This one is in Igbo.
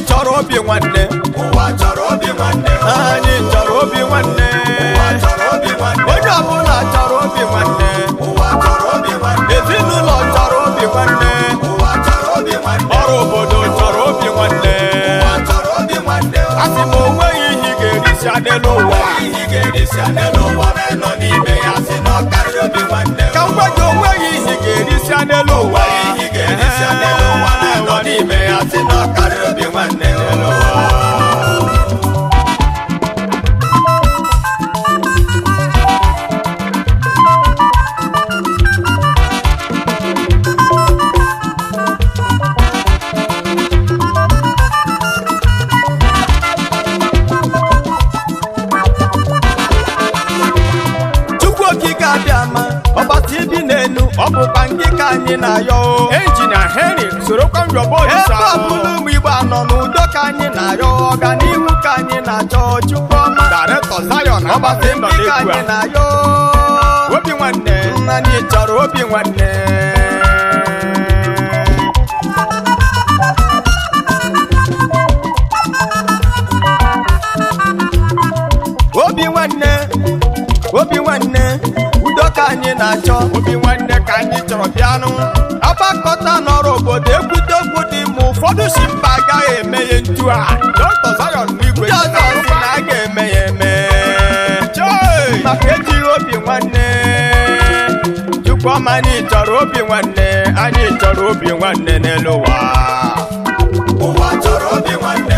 chọrọ obi nwanne ụwa chọrọ obi nwanne anyị chọrọ obi nwanne ụwa chọrọ obi nwanne onye ọbụla chọrọ obi nwanne ụwa chọrọ obi nwanne ezinụlọ chọrọ obi nwanne ụwa chọrọ obi nwanne ọrụ obodo chọrọ obi nwanne ụwa chọrọ obi nwanne asị m onweghị ihe ị ga-erisi adị n'ụwa ihe ga-erisi adị n'ụwa nọ n'ime ya sị na ọ karịrị obi nwanne ka m gwa gị onweghị ihe ị ga-erisi adị n'ụwa ihe ga-erisi adị n'ụwa nọ n'ime ya sị na ọ karịrị obi nwanne ọbata ibi n'elu ọ bụkwa ndị ka anyị na-ayọ Engineer Henry sorokwa nrọba olisa ebe ọbụla ụmụ Igbo anọ n'udo ka anyị na-ayọ ọganihu ka anyị na-achọ Chukwuma Director Zion ọbata ndị ka anyị na-ayọ obi nwanne anyị chọrọ obi nwanne obi nwanne obi nwanne udo ka anyị na-achọ obi nwanne ka anyị chọrọ bịanụ agbakọta n'ọrụ obodo ekwute okwu dị ma ụfọdụ si mba agaghị eme ya ntu a Dr. Zion n'igwe ndị ọzọ si na a ga-eme ya eme maka ejighị obi nwanne Chukwuma anyị chọrọ obi nwanne anyị chọrọ obi nwanne n'elu ụwa ụwa chọrọ obi nwanne